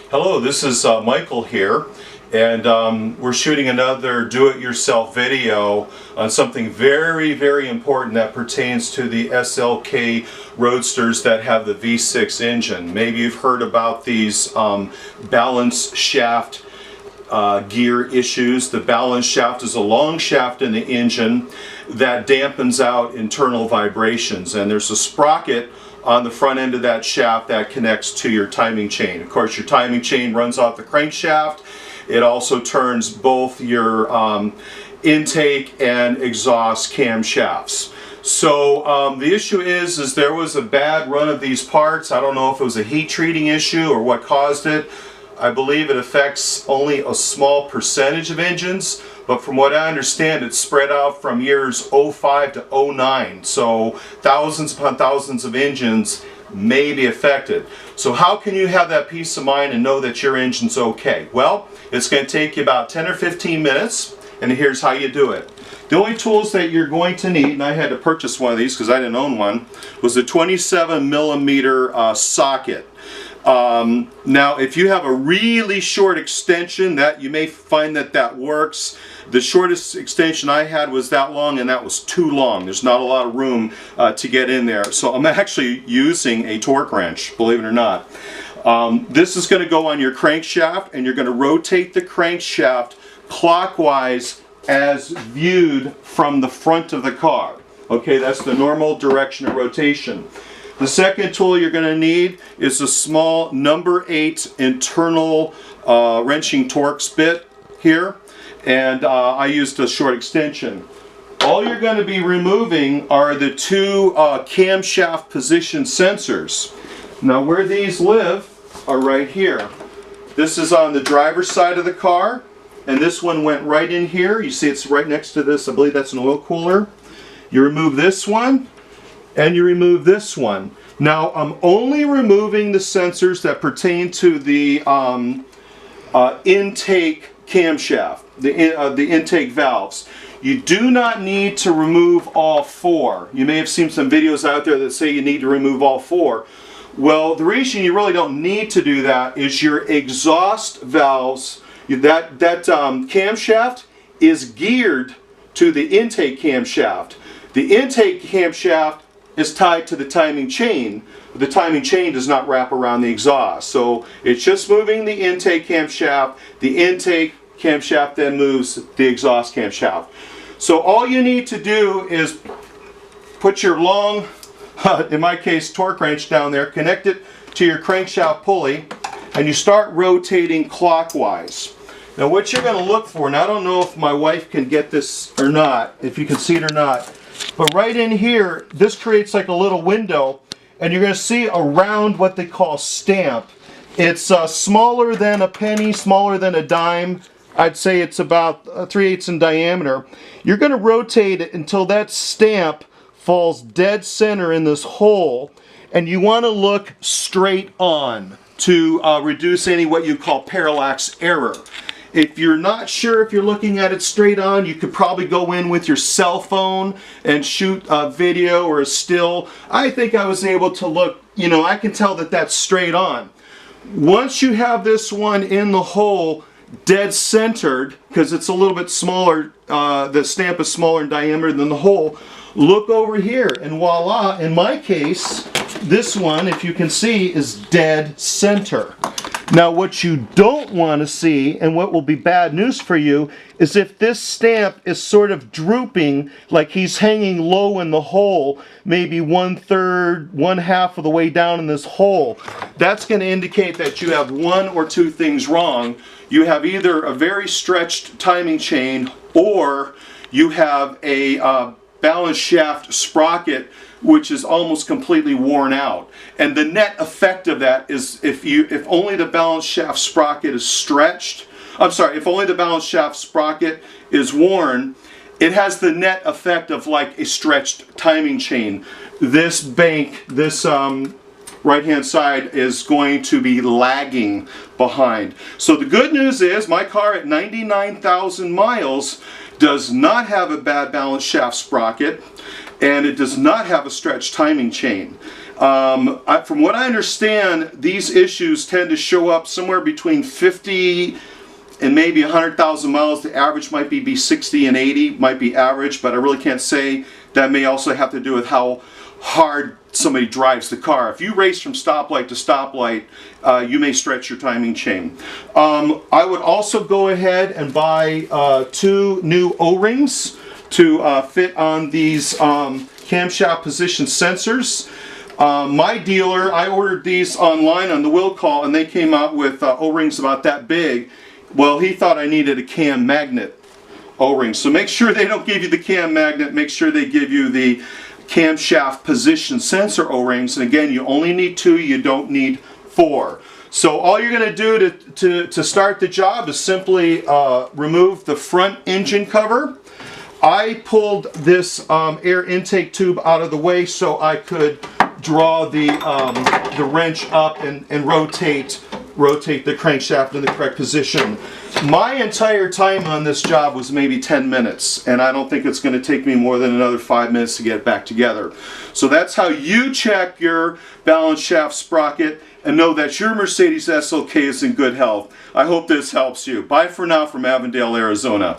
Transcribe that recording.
Hello, this is Michael here, and we're shooting another do-it-yourself video on something very important that pertains to the SLK Roadsters that have the V6 engine. Maybe you've heard about these balance shaft gear issues. The balance shaft is a long shaft in the engine that dampens out internal vibrations, and there's a sprocket on the front end of that shaft that connects to your timing chain. Of course, your timing chain runs off the crankshaft. It also turns both your intake and exhaust camshafts. So the issue is there was a bad run of these parts. I don't know if it was a heat treating issue or what caused it. I believe it affects only a small percentage of engines, but from what I understand, it's spread out from years 05 to 09. So thousands upon thousands of engines may be affected. So how can you have that peace of mind and know that your engine's okay? Well, it's going to take you about 10 or 15 minutes, and here's how you do it. The only tools that you're going to need, and I had to purchase one of these because I didn't own one, was a 27mm socket. Now, if you have a really short extension, that you may find that works. The shortest extension I had was that long, and that was too long. There's not a lot of room to get in there. So I'm actually using a torque wrench, believe it or not. This is going to go on your crankshaft, and you're going to rotate the crankshaft clockwise as viewed from the front of the car. Okay, that's the normal direction of rotation. The second tool you're going to need is a small number 8 internal wrenching Torx bit here, and I used a short extension. All you're going to be removing are the two camshaft position sensors. Now, where these live are right here. This is on the driver's side of the car, and this one went right in here. You see it's right next to this. I believe that's an oil cooler. You remove this one, and you remove this one. Now, I'm only removing the sensors that pertain to the intake camshaft, the intake valves. You do not need to remove all 4. You may have seen some videos out there that say you need to remove all 4. Well, the reason you really don't need to do that is your exhaust valves, that camshaft is geared to the intake camshaft. The intake camshaft is tied to the timing chain. The timing chain does not wrap around the exhaust. So it's just moving the intake camshaft. The intake camshaft then moves the exhaust camshaft. So all you need to do is put your long, in my case, torque wrench down there, connect it to your crankshaft pulley, and you start rotating clockwise. Now what you're going to look for, and I don't know if my wife can get this or not, if you can see it or not, but right in here, this creates like a little window, and you're going to see around what they call stamp. It's smaller than a penny, smaller than a dime. I'd say it's about 3/8 in diameter. You're going to rotate it until that stamp falls dead center in this hole, and you want to look straight on to reduce any what you call parallax error. If you're not sure if you're looking at it straight on, you could probably go in with your cell phone and shoot a video or a still. I think I was able to look, I can tell that that's straight on. Once you have this one in the hole dead centered, because it's a little bit smaller, the stamp is smaller in diameter than the hole, look over here and voila, in my case, this one, if you can see, is dead center. Now what you don't want to see, and what will be bad news for you, is if this stamp is sort of drooping, like he's hanging low in the hole, maybe 1/3, 1/2 of the way down in this hole. That's going to indicate that you have one or two things wrong. You have either a very stretched timing chain, or you have a balance shaft sprocket which is almost completely worn out. And the net effect of that is if only the balance shaft sprocket is stretched, if only the balance shaft sprocket is worn, it has the net effect of like a stretched timing chain. This bank, this right-hand side is going to be lagging behind. So the good news is my car at 99,000 miles does not have a bad balance shaft sprocket, and it does not have a stretched timing chain. From what I understand, these issues tend to show up somewhere between 50 and maybe 100,000 miles. The average might be 60 and 80, might be average, but I really can't say. That may also have to do with how hard somebody drives the car. If you race from stoplight to stoplight, you may stretch your timing chain. I would also go ahead and buy 2 new O-rings to fit on these camshaft position sensors. My dealer, I ordered these online on the will call, and they came out with O-rings about that big. Well, he thought I needed a cam magnet O-ring. So make sure they don't give you the cam magnet, make sure they give you the camshaft position sensor O-rings. And again, you only need 2, you don't need 4. So all you're going to do to start the job is simply remove the front engine cover. I pulled this air intake tube out of the way so I could draw the wrench up and rotate the crankshaft in the correct position. My entire time on this job was maybe 10 minutes, and I don't think it's going to take me more than another 5 minutes to get it back together. So that's how you check your balance shaft sprocket and know that your Mercedes SLK is in good health. I hope this helps you. Bye for now from Avondale, Arizona.